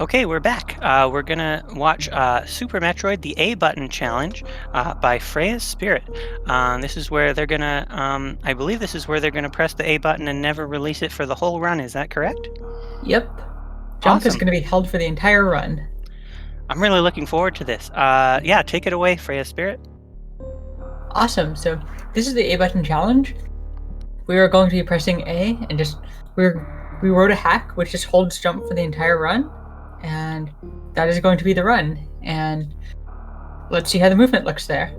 Okay, we're back. We're gonna watch Super Metroid: The A Button Challenge by Freyasspirit. This is where they're gonna, I believe this is where they're gonna press the A button and never release it for the whole run. Is that correct? Yep. Jump is Awesome. going to be held for the entire run. I'm really looking forward to this. Yeah, take it away, Freyasspirit. Awesome. So this is the A button challenge. We are going to be pressing A and we wrote a hack which just holds jump for the entire run, and that is going to be the run. And let's see how the movement looks there.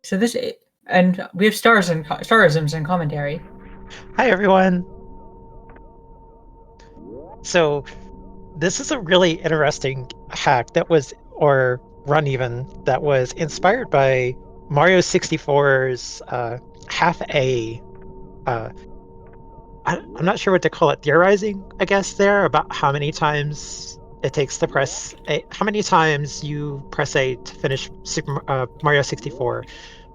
So this and we have starisms and commentary. Hi, everyone. So this is a really interesting hack or run even, that was inspired by Mario 64's half A. I'm not sure what to call it, theorizing, I guess, there, about how many times it takes to press A, how many times you press A to finish Mario 64,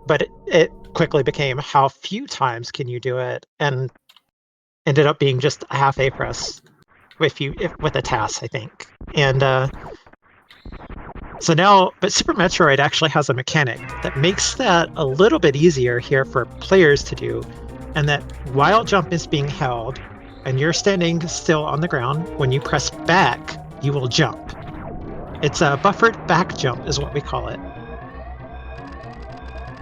but it quickly became how few times can you do it, and ended up being just a half A press with a task, I think. And but Super Metroid actually has a mechanic that makes that a little bit easier here for players to do, and that while jump is being held and you're standing still on the ground, when you press back, you will jump. It's a buffered back jump is what we call it.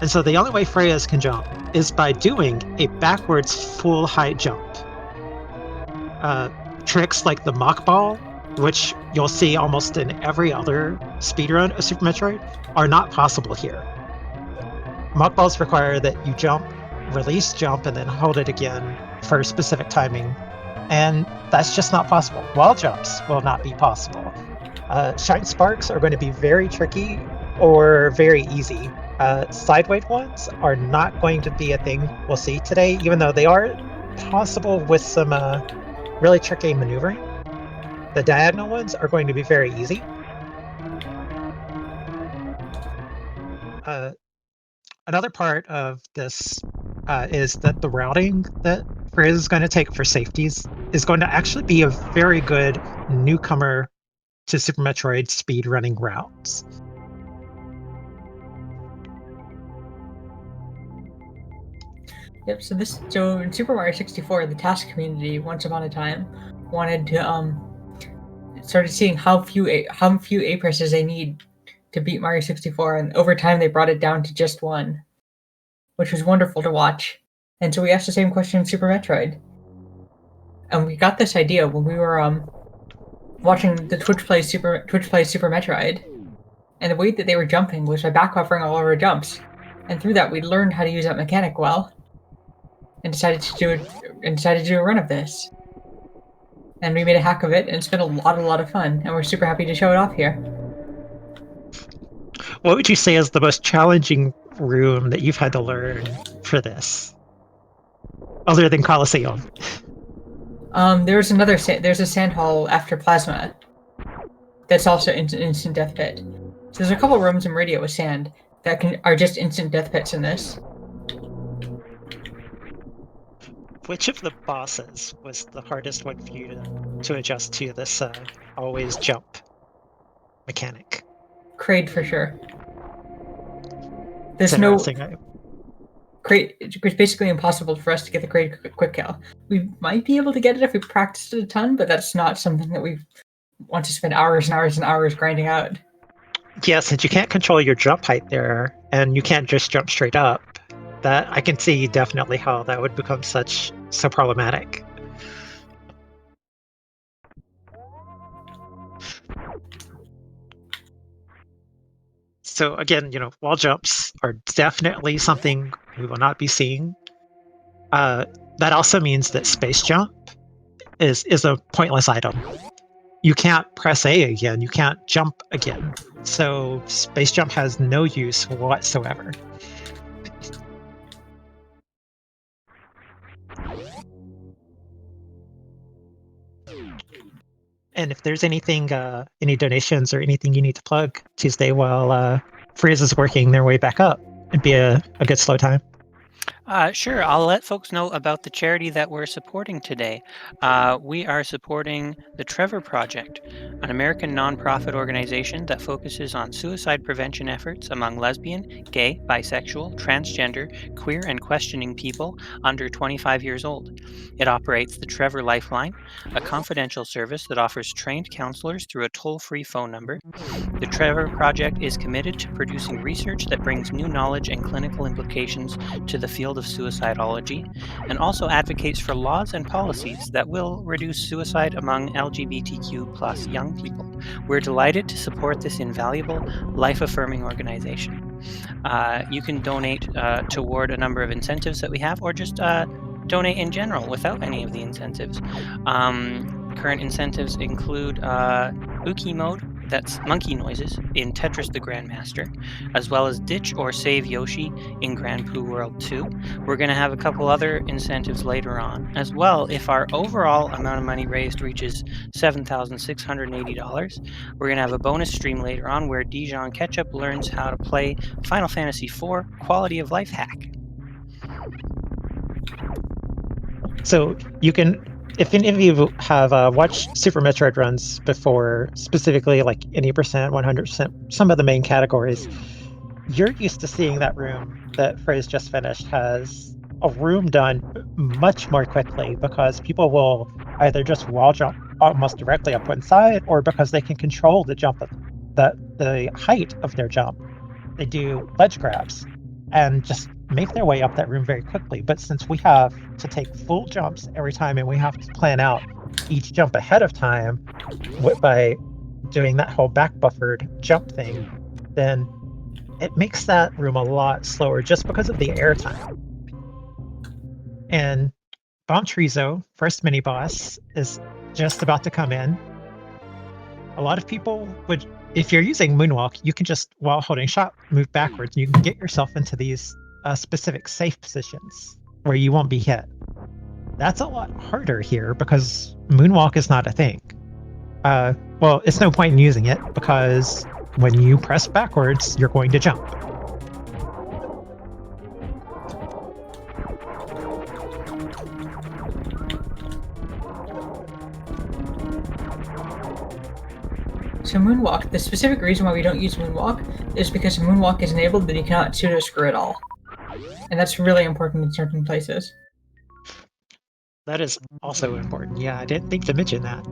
And so the only way Freyas can jump is by doing a backwards full height jump. Tricks like the mock ball, which you'll see almost in every other speedrun of Super Metroid, are not possible here. Mock balls require that you jump, release jump, and then hold it again for specific timing, and that's just not possible. Wall jumps will not be possible. Shine sparks are going to be very tricky or very easy. Sideways ones are not going to be a thing we'll see today, even though they are possible with some really tricky maneuvering. The diagonal ones are going to be very easy. Another part of this is that the routing that Frizz is going to take for safeties is going to actually be a very good newcomer to Super Metroid speedrunning routes. Yep. So in Super Mario 64, the task community once upon a time wanted to started seeing how few A presses they need to beat Mario 64, and over time they brought it down to just one, which was wonderful to watch. And so we asked the same question in Super Metroid, and we got this idea when we were watching the Twitch plays Super Metroid, and the way that they were jumping was by back buffering all of our jumps, and through that we learned how to use that mechanic well, and decided to do a run of this. And we made a hack of it, and it's been a lot of fun, and we're super happy to show it off here. What would you say is the most challenging room that you've had to learn for this, other than Colosseum? There's a sand hall after Plasma that's also instant death pit. So there's a couple rooms in Radio with sand that are just instant death pits in this. Which of the bosses was the hardest one for you to adjust to this always jump mechanic? Kraid for sure. It's There's no interesting. Kraid. It's basically impossible for us to get the Kraid quick kill. We might be able to get it if we practiced it a ton, but that's not something that we want to spend hours and hours and hours grinding out. Yeah, since you can't control your jump height there, and you can't just jump straight up, that I can see definitely how that would become so problematic. So again, wall jumps are definitely something we will not be seeing. That also means that space jump is a pointless item. You can't press A again, you can't jump again. So space jump has no use whatsoever. And if there's anything, any donations or anything you need to plug Tuesday while Freeze is working their way back up, it'd be a good slow time. Sure. I'll let folks know about the charity that we're supporting today. We are supporting the Trevor Project, an American nonprofit organization that focuses on suicide prevention efforts among lesbian, gay, bisexual, transgender, queer, and questioning people under 25 years old. It operates the Trevor Lifeline, a confidential service that offers trained counselors through a toll free phone number. The Trevor Project is committed to producing research that brings new knowledge and clinical implications to the field of suicidology, and also advocates for laws and policies that will reduce suicide among LGBTQ plus young people. We're delighted to support this invaluable, life affirming organization. You can donate toward a number of incentives that we have, or just donate in general without any of the incentives. Current incentives include Uki mode, that's monkey noises in Tetris the Grandmaster, as well as Ditch or Save Yoshi in Grand Poo World 2. We're going to have a couple other incentives later on as well. If our overall amount of money raised reaches $7,680, we're going to have a bonus stream later on where Dijon Ketchup learns how to play Final Fantasy IV quality of life hack. So you can, if any of you have watched Super Metroid runs before, specifically like any percent, 100%, some of the main categories, you're used to seeing that room that Frey's just finished has a room done much more quickly because people will either just wall jump almost directly up one side, or because they can control the jump, the height of their jump, they do ledge grabs and just make their way up that room very quickly. But since we have to take full jumps every time and we have to plan out each jump ahead of time by doing that whole back buffered jump thing, then it makes that room a lot slower just because of the air time. And Bomb Trizo, first mini boss, is just about to come in. A lot of people would, if you're using Moonwalk, you can just, while holding shot, move backwards. You can get yourself into these specific safe positions where you won't be hit. That's a lot harder here because Moonwalk is not a thing. Well, it's no point in using it because when you press backwards, you're going to jump. So Moonwalk, the specific reason why we don't use Moonwalk is because Moonwalk is enabled, but you cannot pseudo-screw at all. And that's really important in certain places. That is also important. Yeah, I didn't think to mention that.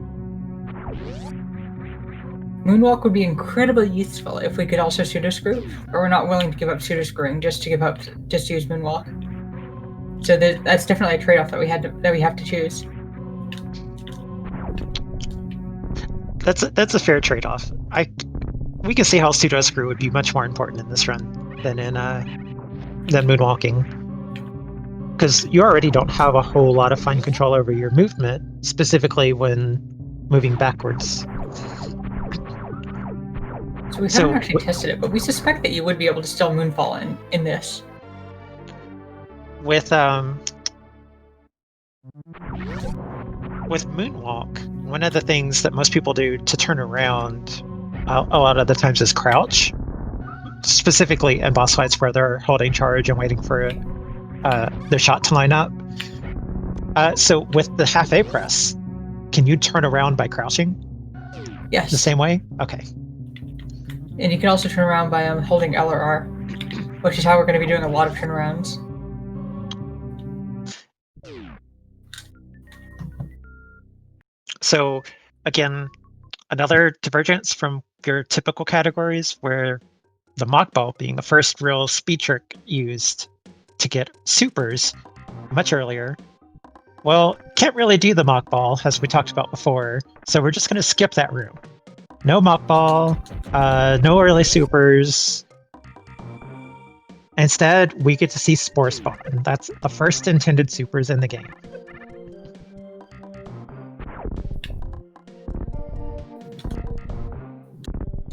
Moonwalk would be incredibly useful if we could also pseudo-screw, but we're not willing to give up pseudo-screwing just to use Moonwalk. So that's definitely a trade-off that we have to choose. That's a fair trade-off. We can see how pseudo screw would be much more important in this run than moonwalking, because you already don't have a whole lot of fine control over your movement, specifically when moving backwards. So we haven't actually tested it, but we suspect that you would be able to still moonfall in this. With Moonwalk, one of the things that most people do to turn around a lot of the times is crouch, specifically in boss fights where they're holding charge and waiting for their shot to line up. So with the half A press, can you turn around by crouching? Yes. The same way? Okay. And you can also turn around by holding L or R, which is how we're going to be doing a lot of turnarounds. So, again, another divergence from your typical categories where the mock ball being the first real speed trick used to get supers much earlier. Well, can't really do the mock ball, as we talked about before, so we're just going to skip that room. No mock ball, no early supers. Instead, we get to see Spore Spawn. That's the first intended supers in the game.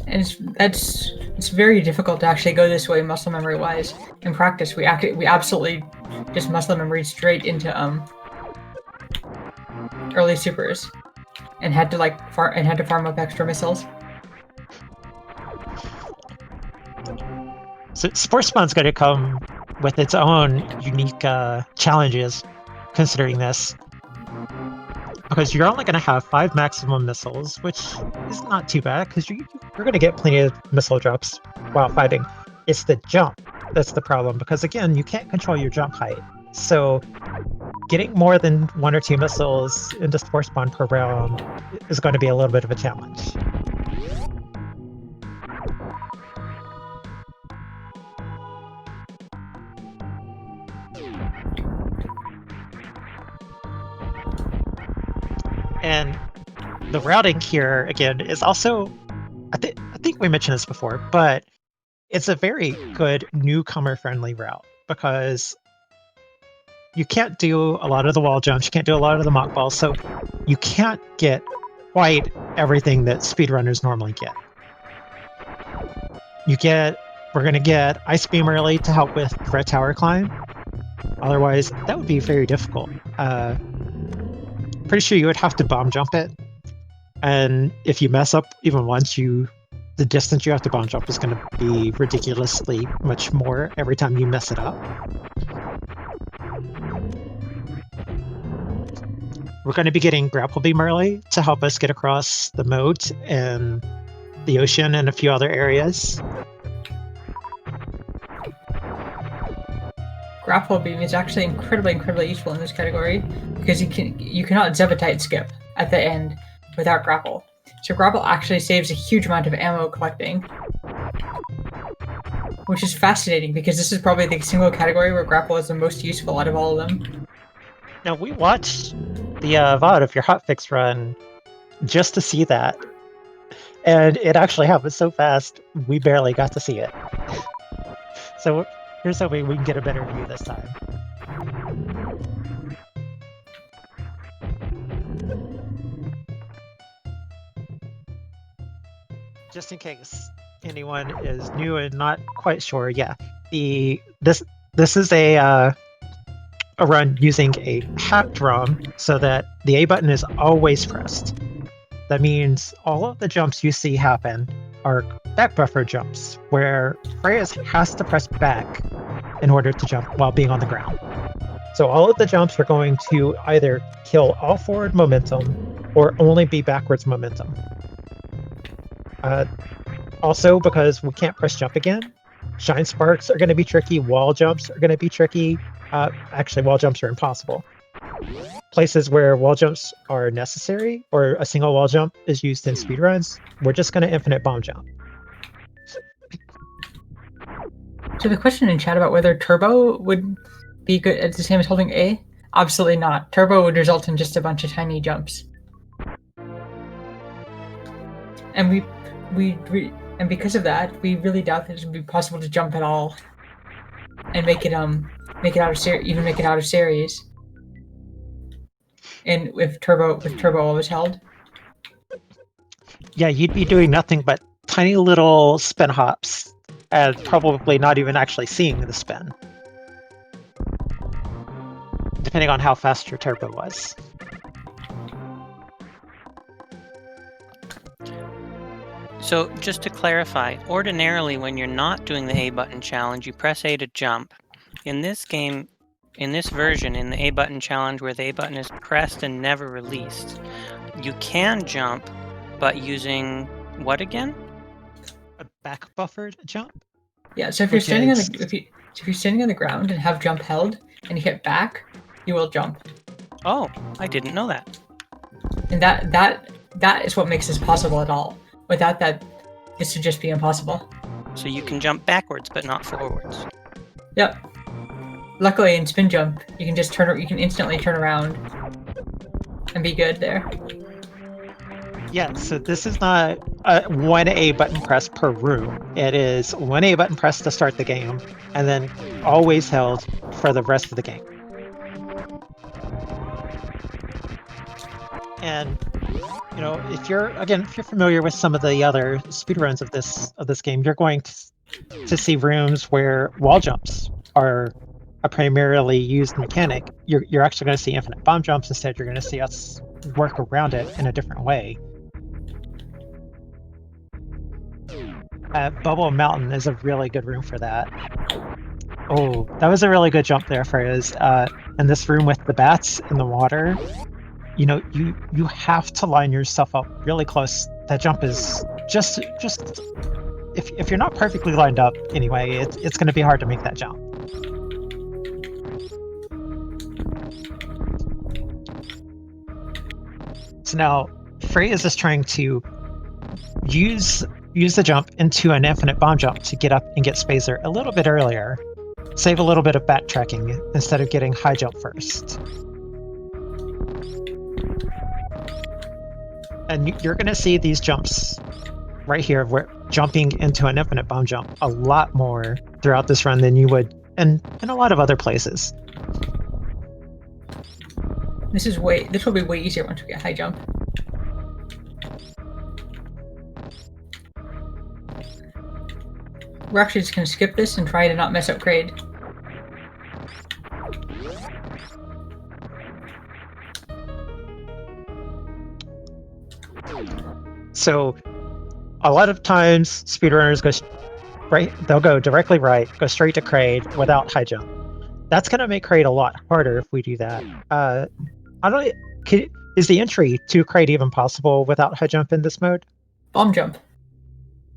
And it's very difficult to actually go this way muscle memory wise. In practice, we absolutely just muscle memory straight into early supers, and had to farm up extra missiles. So Spore Spawn's going to come with its own unique challenges considering this. Because you're only going to have 5 maximum missiles, which is not too bad, because you're going to get plenty of missile drops while fighting. It's the jump that's the problem, because again, you can't control your jump height. So getting more than 1 or 2 missiles into Spore Spawn per round is going to be a little bit of a challenge. And the routing here, again, is also, I think we mentioned this before, but it's a very good newcomer-friendly route, because you can't do a lot of the wall jumps, you can't do a lot of the mock balls, so you can't get quite everything that speedrunners normally get. We're going to get Ice Beam early to help with Red Tower Climb. Otherwise, that would be very difficult. Pretty sure you would have to bomb jump it. And if you mess up even once, the distance you have to bomb jump is going to be ridiculously much more every time you mess it up. We're going to be getting Grapple Beam early to help us get across the moat and the ocean and a few other areas. Grapple Beam is actually incredibly useful in this category, because you cannot Zebetite skip at the end without Grapple. So Grapple actually saves a huge amount of ammo collecting, which is fascinating, because this is probably the single category where Grapple is the most useful out of all of them. Now, we watched the VOD of your hotfix run just to see that, and it actually happened so fast, we barely got to see it. So here's hoping we can get a better view this time. Just in case anyone is new and not quite sure, yeah, this is a run using a hat drum so that the A button is always pressed. That means all of the jumps you see happen are back buffer jumps, where Freya has to press back in order to jump while being on the ground. So all of the jumps are going to either kill all forward momentum or only be backwards momentum. Also, because we can't press jump again, Shine Sparks are going to be tricky, wall jumps are going to be tricky. Actually, wall jumps are impossible. Places where wall jumps are necessary, or a single wall jump is used in speedruns, we're just going to infinite bomb jump. So the question in chat about whether Turbo would be good at the same as holding A? Absolutely not. Turbo would result in just a bunch of tiny jumps. And and because of that, we really doubt that it would be possible to jump at all and make it out of series. And with turbo always held. Yeah, you'd be doing nothing but tiny little spin hops and probably not even actually seeing the spin, depending on how fast your turbo was. So just to clarify, ordinarily when you're not doing the A button challenge, you press A to jump. In this game, in this version, in the A button challenge where the A button is pressed and never released, you can jump, but using what again? A back buffered jump? Yeah, so if you're standing on the ground and have jump held and you hit back, you will jump. Oh, I didn't know that. And that is what makes this possible at all. Without that, this would just be impossible. So you can jump backwards, but not forwards. Yep. Luckily, in spin jump, you can just you can instantly turn around and be good there. Yeah, so this is not one A button press per room. It is one A button press to start the game, and then always held for the rest of the game. And you know, if you're familiar with some of the other speedruns of this game, you're going to see rooms where wall jumps are a primarily used mechanic. You're actually going to see infinite bomb jumps. Instead, you're going to see us work around it in a different way. Bubble Mountain is a really good room for that. Oh, that was a really good jump there, Freya's. In this room with the bats in the water, you know, you have to line yourself up really close. That jump is just if you're not perfectly lined up anyway, it's going to be hard to make that jump. So now Freya's is trying to use the jump into an infinite bomb jump to get up and get Spazer a little bit earlier. Save a little bit of backtracking instead of getting high jump first. And you're going to see these jumps right here, where jumping into an infinite bomb jump a lot more throughout this run than you would in a lot of other places. This will be way easier once we get high jump. We're actually just gonna skip this and try to not mess up grade. So a lot of times speedrunners go right, they'll go directly right, go straight to Kraid without high jump. That's going to make Kraid a lot harder if we do that. I don't. Is the entry to Kraid even possible without high jump in this mode? Bomb jump.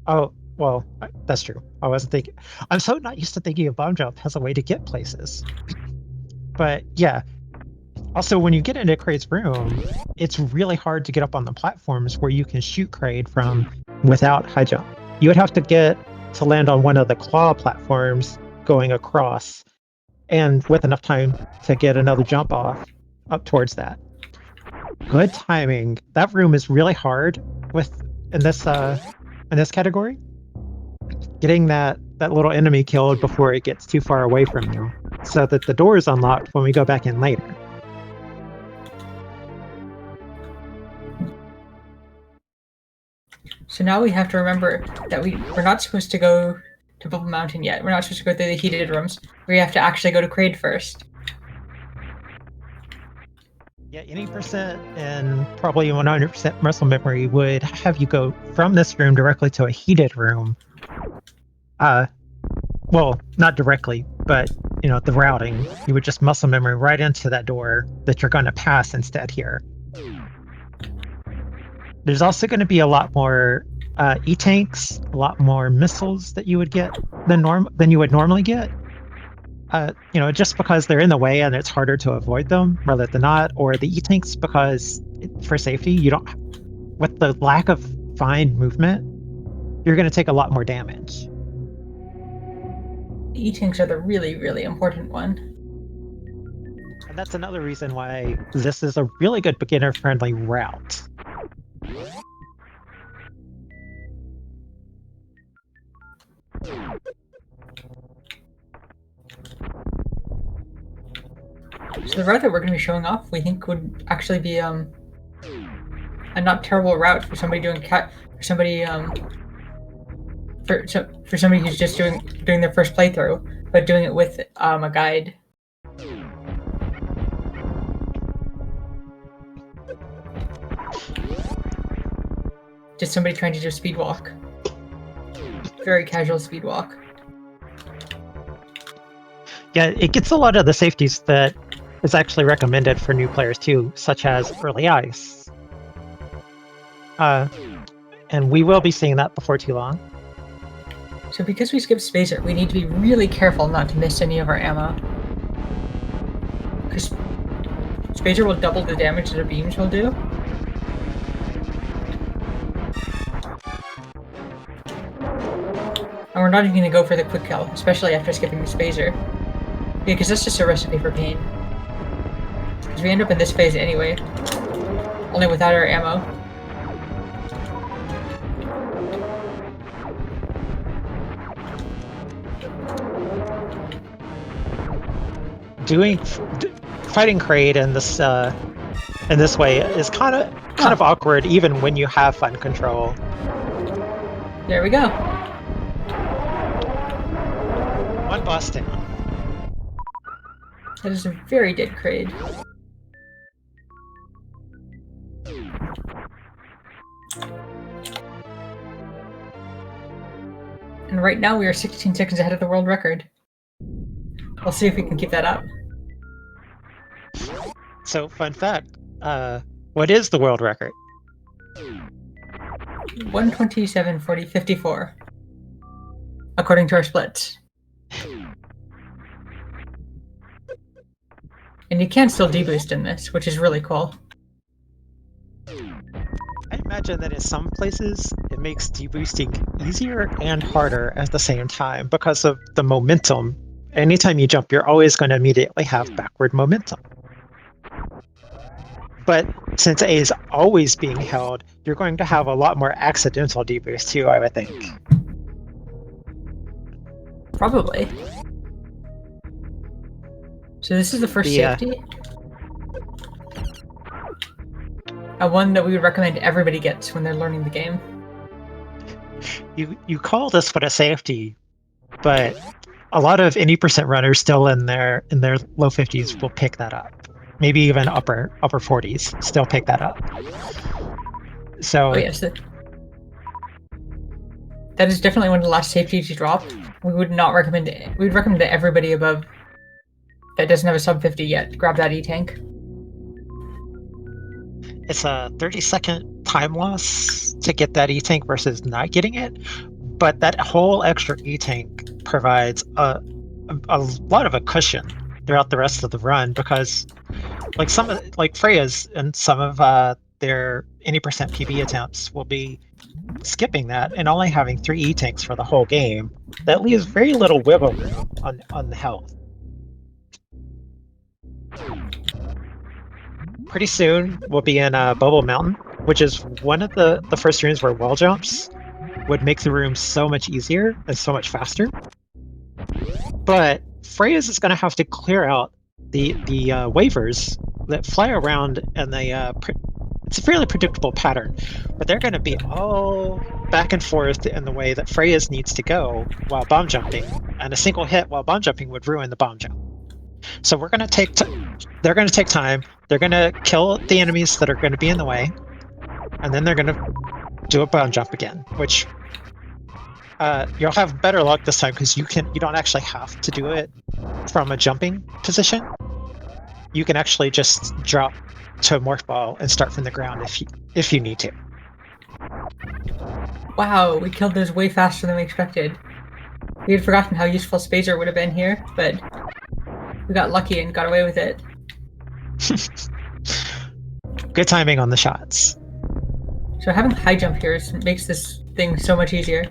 Oh, well, that's true. I wasn't thinking. I'm so not used to thinking of bomb jump as a way to get places. But yeah. Also, when you get into Kraid's room, it's really hard to get up on the platforms where you can shoot Kraid from without high jump. You would have to land on one of the claw platforms going across, and with enough time to get another jump off up towards that. Good timing. That room is really hard in this category. Getting that little enemy killed before it gets too far away from you, so that the door is unlocked when we go back in later. So now we have to remember that we're not supposed to go to Bubble Mountain yet. We're not supposed to go through the heated rooms. We have to actually go to Kraid first. Yeah, any percent and probably 100% muscle memory would have you go from this room directly to a heated room. Well, not directly, but the routing, you would just muscle memory right into that door that you're going to pass instead here. There's also going to be a lot more E-tanks, a lot more missiles that you would get than you would normally get. Just because they're in the way and it's harder to avoid them rather than not, or the E-tanks because for safety, with the lack of fine movement, you're going to take a lot more damage. E-tanks are the really, really important one. And that's another reason why this is a really good beginner-friendly route. So the route that we're going to be showing off, we think would actually be a not terrible route for somebody doing for somebody who's just doing their first playthrough, but doing it with a guide. Just somebody trying to do speed walk. Very casual speed walk. Yeah, it gets a lot of the safeties that is actually recommended for new players too, such as early ice. And we will be seeing that before too long. So because we skipped Spazer, we need to be really careful not to miss any of our ammo. Because Spazer will double the damage that our beams will do. And we're not even going to go for the quick kill, especially after skipping the Spazer. Because that's just a recipe for pain. Because we end up in this phase anyway. Only without our ammo. Fighting Kraid in this way is kind of awkward even when you have fun control. There we go. One boss down. That is a very dead Kraid. And right now we are 16 seconds ahead of the world record. We'll see if we can keep that up. So, fun fact, what is the world record? 127, 40, 54. According to our splits. And you can still deboost in this, which is really cool. I imagine that in some places it makes deboosting easier and harder at the same time because of the momentum. Anytime you jump, you're always going to immediately have backward momentum. But since A is always being held, you're going to have a lot more accidental deboost too, I would think. Probably. So this is the first safety. A one that we would recommend everybody gets when they're learning the game. You call this one a safety, but a lot of 80% runners still in their low 50s will pick that up. Maybe even upper 40s still pick that up. So oh yes, that is definitely one of the last safeties you drop. We would not recommend it. We would recommend that everybody above that doesn't have a sub 50 yet grab that E-tank. It's a 30-second time loss to get that E-tank versus not getting it, but that whole extra E-tank provides a lot of a cushion throughout the rest of the run because, like Freya's and some of their 80% PB attempts will be skipping that and only having 3 E-tanks for the whole game. That leaves very little wiggle room on the health. Pretty soon we'll be in Bubble Mountain, which is one of the first rooms where wall jumps would make the room so much easier and so much faster. But Freya's is going to have to clear out the waivers that fly around, and it's a fairly predictable pattern, but they're going to be all back and forth in the way that Freya's needs to go while bomb jumping, and a single hit while bomb jumping would ruin the bomb jump. So we're going to take they're going to take time. They're going to kill the enemies that are going to be in the way, and then they're going to do a bomb jump again, which you'll have better luck this time because you don't actually have to do it from a jumping position. You can actually just drop to a morph ball and start from the ground if you need to. Wow, we killed those way faster than we expected. We had forgotten how useful Spazer would have been here, but we got lucky and got away with it. Good timing on the shots. So having high jump here makes this thing so much easier.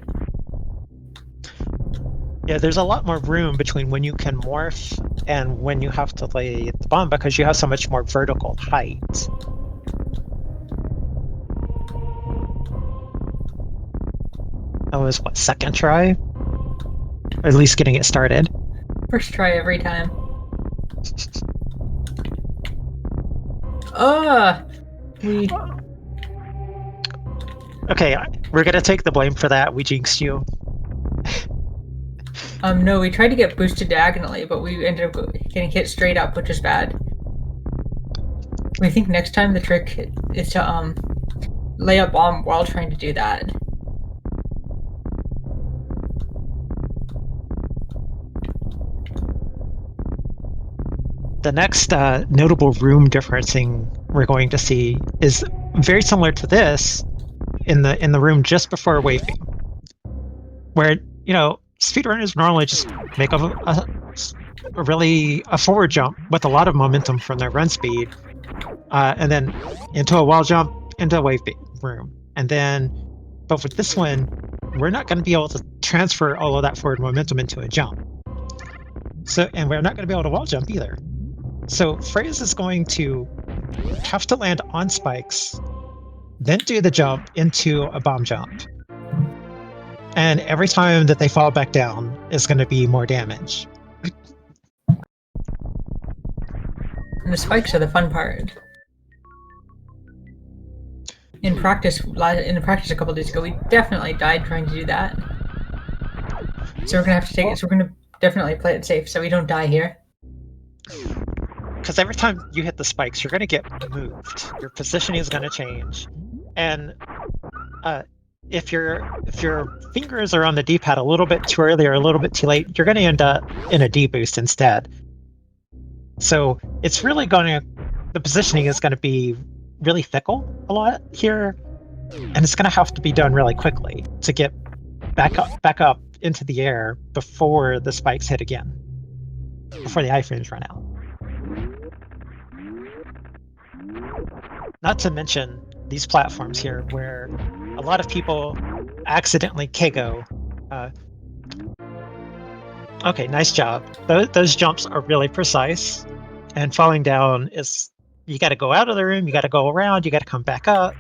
Yeah, there's a lot more room between when you can morph and when you have to lay the bomb because you have so much more vertical height. That was, what, second try? Or at least getting it started. First try every time. Okay, we're gonna take the blame for that. We jinxed you. No, we tried to get boosted diagonally, but we ended up getting hit straight up, which is bad. We think next time the trick is to lay a bomb while trying to do that. The next notable room differencing we're going to see is very similar to this in the room just before wave beam, where speedrunners normally just make a forward jump with a lot of momentum from their run speed, and then into a wall jump into a wave beam room, but with this one, we're not going to be able to transfer all of that forward momentum into a jump. So, and we're not going to be able to wall jump either. So Freya's is going to have to land on spikes, then do the jump into a bomb jump. And every time that they fall back down is going to be more damage. And the spikes are the fun part. In practice a couple days ago, we definitely died trying to do that. So we're gonna have to take it. So we're gonna definitely play it safe so we don't die here. Because every time you hit the spikes, you're going to get moved. Your positioning is going to change. And if your fingers are on the D-pad a little bit too early or a little bit too late, you're going to end up in a D-boost instead. So it's really the positioning is going to be really fickle a lot here, and it's going to have to be done really quickly to get back up into the air before the spikes hit again, before the iframes run out. Not to mention these platforms here where a lot of people accidentally KO. Okay, nice job. Those jumps are really precise, and falling down is, you got to go out of the room, you got to go around, you got to come back up.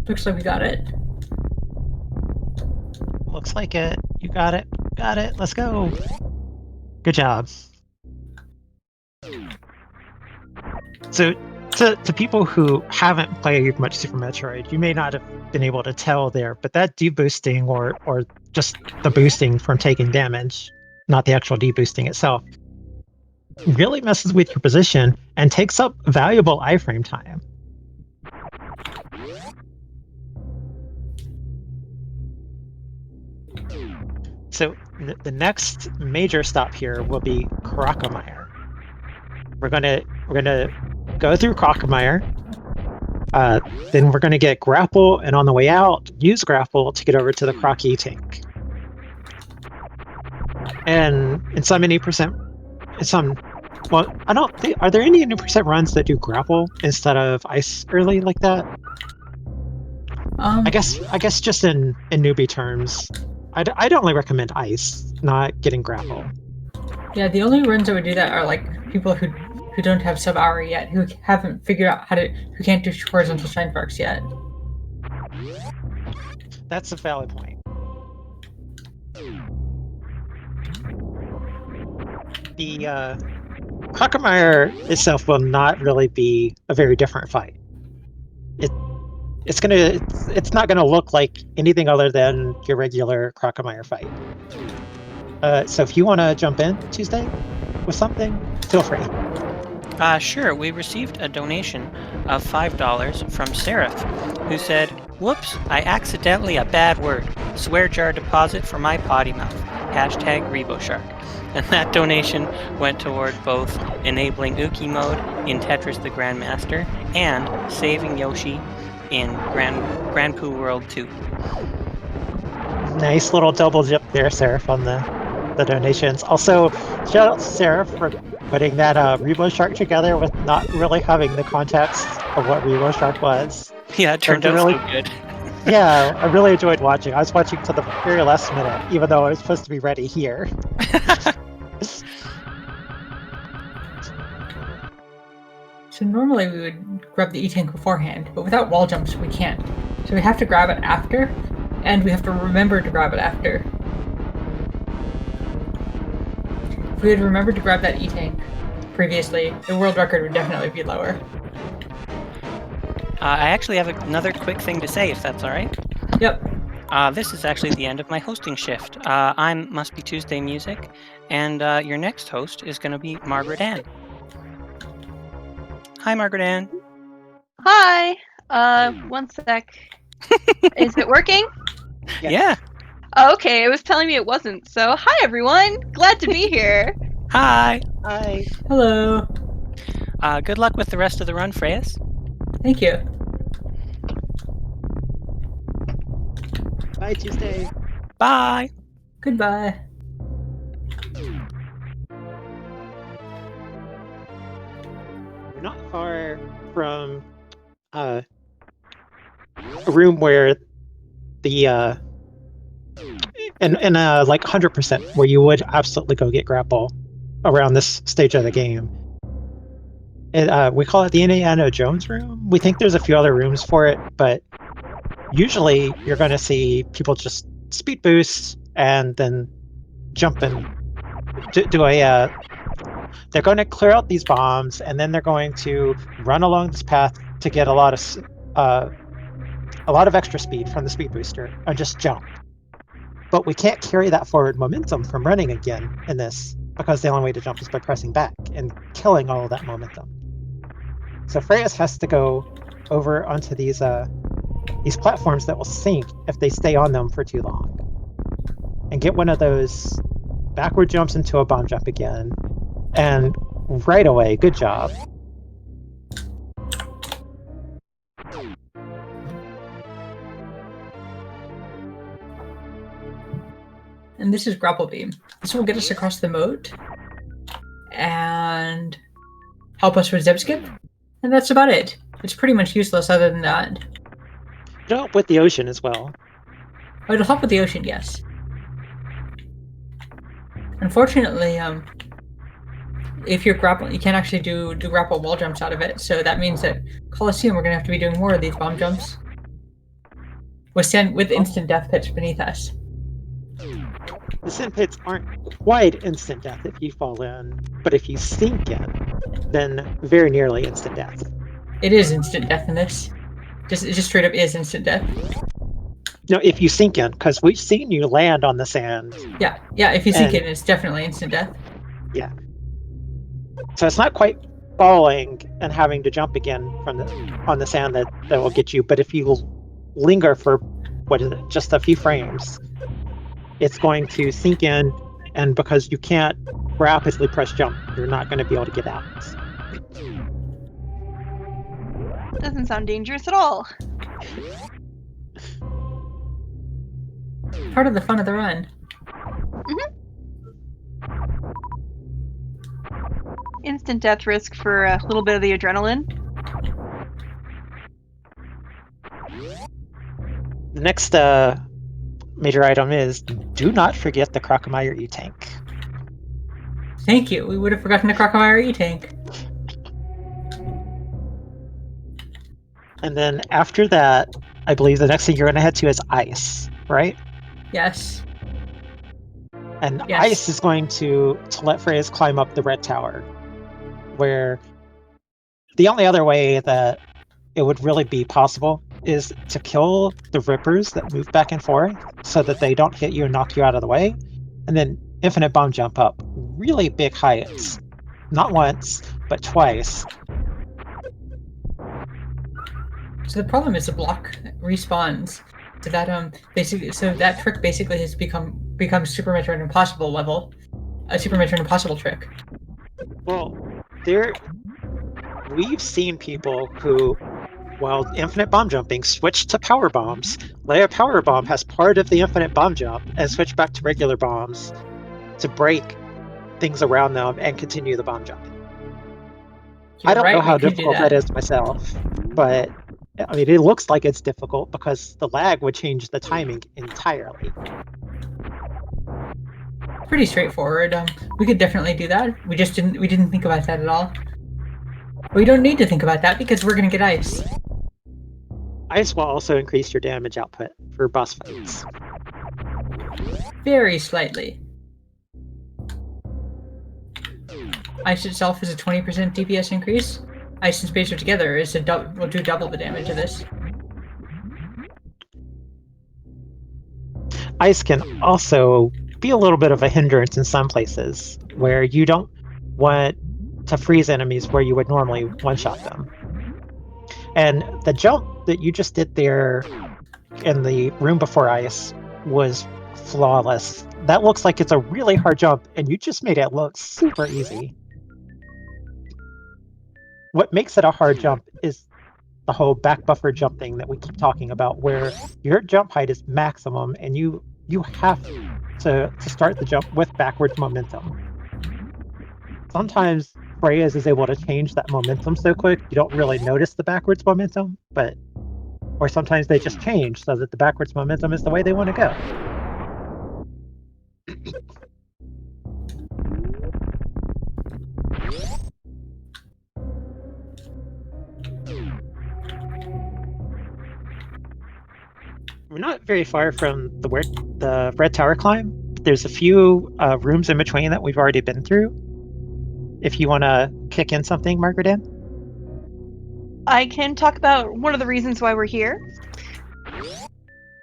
Looks like we got it. Looks like it. You got it. Got it. Let's go. Good job. So, to people who haven't played much Super Metroid, you may not have been able to tell there, but that deboosting or just the boosting from taking damage, not the actual deboosting itself, really messes with your position and takes up valuable iframe time. So the next major stop here will be Crocomire. We're gonna go through Crocomire. Then we're gonna get Grapple, and on the way out, use Grapple to get over to the Croc tank. And in some well, I don't think, are there any % runs that do Grapple instead of Ice early like that? I guess just in newbie terms, I'd only recommend Ice, not getting Grapple. Yeah, the only runs that would do that are like people who don't have sub-hour yet, who haven't figured out who can't do horizontal shine sparks yet. That's a valid point. The Crocomire itself will not really be a very different fight. It's not gonna look like anything other than your regular Crocomire fight. So if you want to jump in Tuesday with something, feel free. Sure. We received a donation of $5 from Seraph, who said, "Whoops, I accidentally a bad word. Swear jar deposit for my potty mouth. Hashtag ReboShark." And that donation went toward both enabling Uki mode in Tetris the Grandmaster and saving Yoshi in Grand Poo World 2. Nice little double dip there, Seraph, on the donations. Also, shout out to Seraph for putting that ReboShark together with not really having the context of what ReboShark was. Yeah, it turned out really so good. Yeah, I really enjoyed watching. I was watching to the very last minute, even though I was supposed to be ready here. So normally we would grab the E-Tank beforehand, but without wall jumps we can't. So we have to grab it after, and we have to remember to grab it after. If we had remembered to grab that E-Tank previously, the world record would definitely be lower. I actually have another quick thing to say, if that's all right. Yep. This is actually the end of my hosting shift. I'm Must Be Tuesday Music, and your next host is going to be Margaret Ann. Hi, Margaret Ann. Hi. One sec. Is it working? Yeah. Oh, okay, it was telling me it wasn't. So, hi everyone. Glad to be here. Hi. Hi. Hello. Good luck with the rest of the run, Freyas. Thank you. Bye, Tuesday. Bye. Goodbye. We're not far from a room where the and like 100% where you would absolutely go get Grapple around this stage of the game. And we call it the Indiana Jones room. We think there's a few other rooms for it, but usually you're going to see people just speed boost and then jump and do a they're going to clear out these bombs, and then they're going to run along this path to get a lot of extra speed from the speed booster and just jump. But we can't carry that forward momentum from running again in this, because the only way to jump is by pressing back and killing all of that momentum. So Freyas has to go over onto these platforms that will sink if they stay on them for too long, and get one of those backward jumps into a bomb jump again, and right away, good job. And this is Grapple Beam. This will get us across the moat and help us with Zip Skip. And that's about it. It's pretty much useless other than that. It'll help with the ocean as well. Oh, it'll help with the ocean, yes. Unfortunately, if you're grappling, you can't actually do grapple wall jumps out of it. So that means that Coliseum, we're going to have to be doing more of these bomb jumps. With instant death pits beneath us. The sand pits aren't quite instant death if you fall in, but if you sink in, then very nearly instant death. It is instant death in this. It just straight up is instant death. No, if you sink in, because we've seen you land on the sand. Yeah, if you sink in, it's definitely instant death. Yeah. So it's not quite falling and having to jump again on the sand that will get you, but if you linger for, just a few frames, it's going to sink in, and because you can't rapidly press jump, you're not going to be able to get out. Doesn't sound dangerous at all. Part of the fun of the run. Instant death risk for a little bit of the adrenaline. The next major item is, do not forget the Crocomire E-Tank. Thank you. We would have forgotten the Crocomire E-Tank. And then after that, I believe the next thing you're going to head to is ice, right? Yes. And Yes. ice is going to let Freyas climb up the red tower, where the only other way that it would really be possible is to kill the rippers that move back and forth so that they don't hit you and knock you out of the way, and then infinite bomb jump up really big heights, not once but twice. So the problem is the block respawns. So that that trick basically has become Super Metroid Impossible level, a Super Metroid Impossible trick. Well, we've seen people who, while infinite bomb jumping, switch to power bombs, lay a power bomb as part of the infinite bomb jump, and switch back to regular bombs to break things around them and continue the bomb jumping. I don't know how difficult that is myself, but I mean, it looks like it's difficult because the lag would change the timing entirely. Pretty straightforward. We could definitely do that. We didn't think about that at all. We don't need to think about that because we're gonna get ice. Ice will also increase your damage output for boss fights. Very slightly. Ice itself is a 20% DPS increase. Ice and Spacer together will do double the damage of this. Ice can also be a little bit of a hindrance in some places where you don't want to freeze enemies where you would normally one-shot them. And the jump that you just did there in the room before ice was flawless. That looks like it's a really hard jump, and you just made it look super easy. What makes it a hard jump is the whole back buffer jump thing that we keep talking about, where your jump height is maximum, and you have to start the jump with backwards momentum. Sometimes Freyas is able to change that momentum so quick you don't really notice the backwards momentum, or sometimes they just change so that the backwards momentum is the way they want to go. We're not very far from the red tower climb. There's a few rooms in between that we've already been through. If you want to kick in something, Margaret Ann? I can talk about one of the reasons why we're here.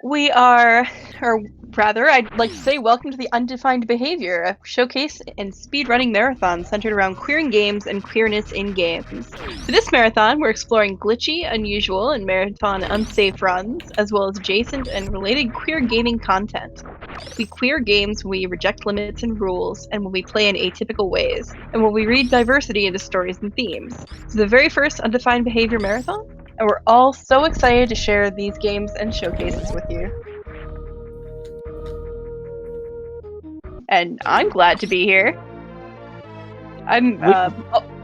We are or rather, I'd like to say welcome to the Undefined Behaviour, a showcase and speedrunning marathon centered around queering games and queerness in games. For this marathon, we're exploring glitchy, unusual, and marathon unsafe runs, as well as adjacent and related queer gaming content. We queer games when we reject limits and rules, and when we play in atypical ways, and when we read diversity into stories and themes. This is the very first Undefined Behaviour marathon, and we're all so excited to share these games and showcases with you. And I'm glad to be here. I'm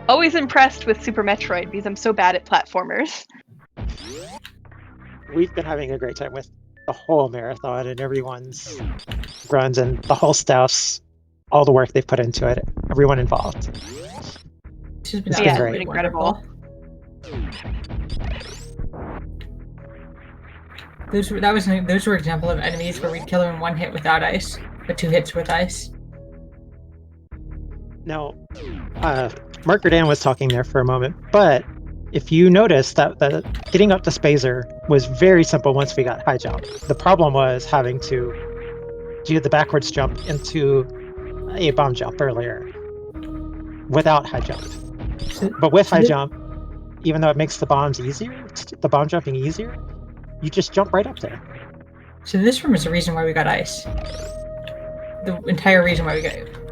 always impressed with Super Metroid because I'm so bad at platformers. We've been having a great time with the whole marathon and everyone's runs and the whole staff's, all the work they've put into it, everyone involved. This has been It's been Yeah, it's great. been incredible. Those were example of enemies where we'd kill them in one hit without ice, but 2 hits with ice. Now, Mark Redan was talking there for a moment, but if you notice that the getting up to Spazer was very simple once we got high jump. The problem was having to do the backwards jump into a bomb jump earlier without high jump. But with high jump, even though it makes the bomb jumping easier, you just jump right up there. So this room is the reason why we got ice. The entire reason why we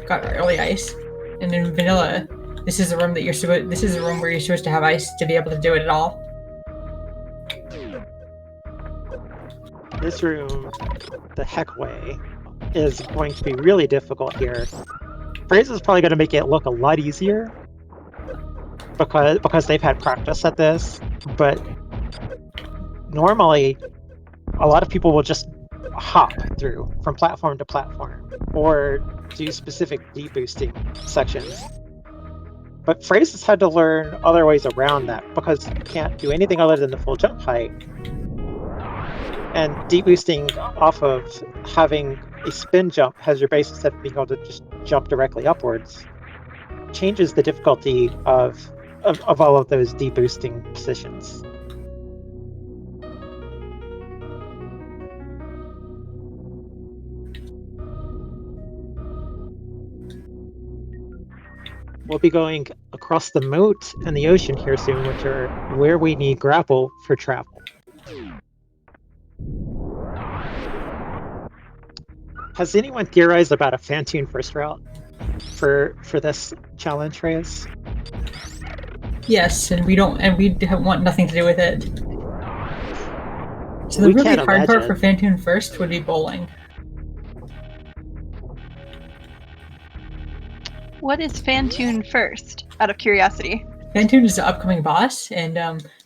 got early ice. And in vanilla, this is the room that this is the room where you're supposed to have ice to be able to do it at all. This room, the heck way, is going to be really difficult here. Fraser is probably going to make it look a lot easier because they've had practice at this, but normally a lot of people will just hop through from platform to platform or do specific deboosting sections. But Fraser's had to learn other ways around that because you can't do anything other than the full jump height. And deboosting off of having a spin jump has your base instead of being able to just jump directly upwards changes the difficulty of all of those deboosting positions. We'll be going across the moat and the ocean here soon, which are where we need grapple for travel. Has anyone theorized about a Phantoon first route for this challenge, Reyes? Yes, and we want nothing to do with it. So the really hard part for Phantoon first would be bowling. What is Phantoon first, out of curiosity? Phantoon is the upcoming boss, and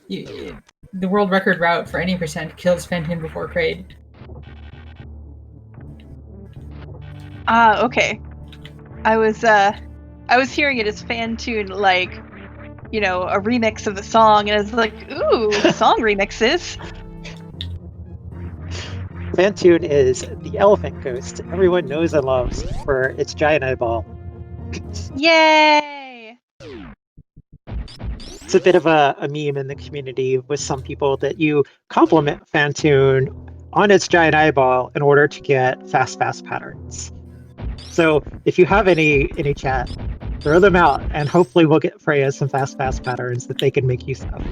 the world record route for any percent kills Phantoon before Kraid. Ah, okay. I was hearing it as Phantoon, like, you know, a remix of the song, and I was like, ooh, song remixes. Phantoon is the elephant ghost everyone knows and loves for its giant eyeball. Yay! It's a bit of a meme in the community with some people that you compliment Phantoon on its giant eyeball in order to get fast patterns. So if you have any chat, throw them out and hopefully we'll get Freya some fast patterns that they can make use of.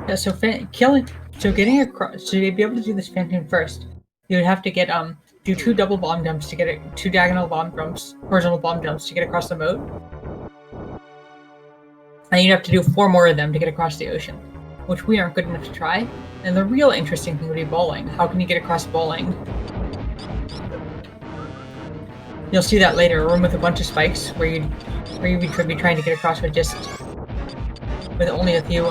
Yeah, so getting across, so to be able to do this Phantoon first, you would have to get do 2 double bomb jumps to get it, 2 diagonal bomb jumps, horizontal bomb jumps to get across the moat, and you'd have to do 4 more of them to get across the ocean, which we aren't good enough to try. And the real interesting thing would be bowling. How can you get across bowling? You'll see that later. A room with a bunch of spikes where you'd be trying to get across with only a few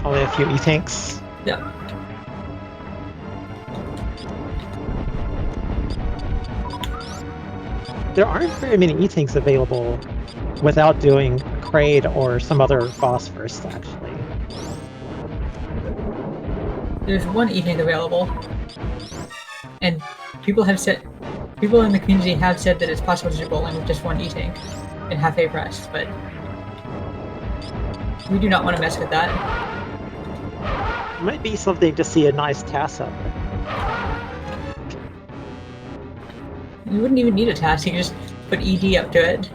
Only a few E-tanks. Yeah. There aren't very many E-tanks available without doing Kraid or some other boss first, actually. There's one E-tank available, and people have said People in the community have said that it's possible to do bowling with just one E-tank and half A press, but we do not want to mess with that. Might be something to see a nice TAS up. You wouldn't even need a task, you could just put ED up to it.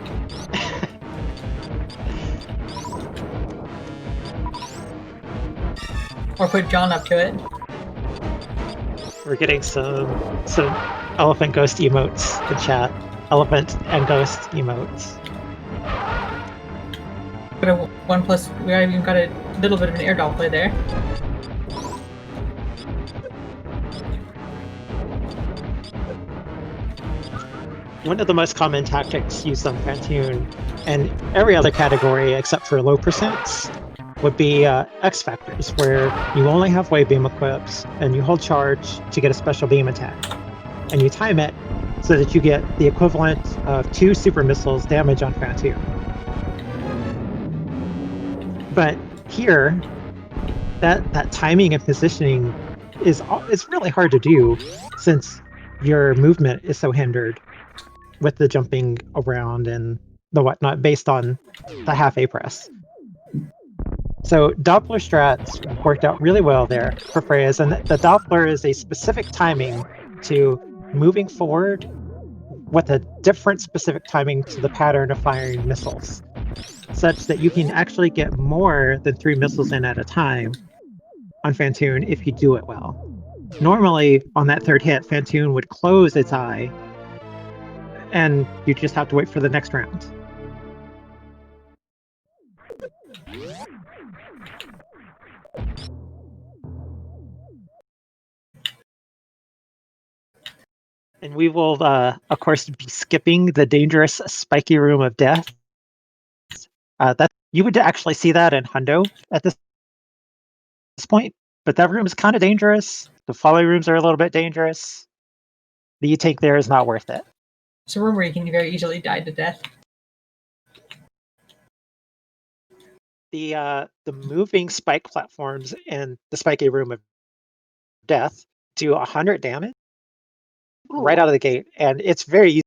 Or put John up to it. We're getting some elephant ghost emotes in chat. Elephant and ghost emotes. Got a 1+, we even got a little bit of an air doll play there. One of the most common tactics used on Phantoon and every other category except for low percents would be X Factors, where you only have wave beam equipped and you hold charge to get a special beam attack. And you time it so that you get the equivalent of 2 super missiles damage on Phantoon. But here, that timing and positioning is really hard to do since your movement is so hindered with the jumping around and the whatnot based on the half A press. So Doppler strats worked out really well there for Freyas, and the Doppler is a specific timing to moving forward with a different specific timing to the pattern of firing missiles, such that you can actually get more than 3 missiles in at a time on Phantoon if you do it well. Normally, on that third hit, Phantoon would close its eye, and you just have to wait for the next round. And we will, of course, be skipping the dangerous spiky room of death. That you would actually see that in Hundo at this point, but that room is kind of dangerous. The folly rooms are a little bit dangerous. The E-tank there is not worth it. It's a room where you can very easily die to death. The moving spike platforms in the spiky room of death do 100 damage right out of the gate, and it's very easy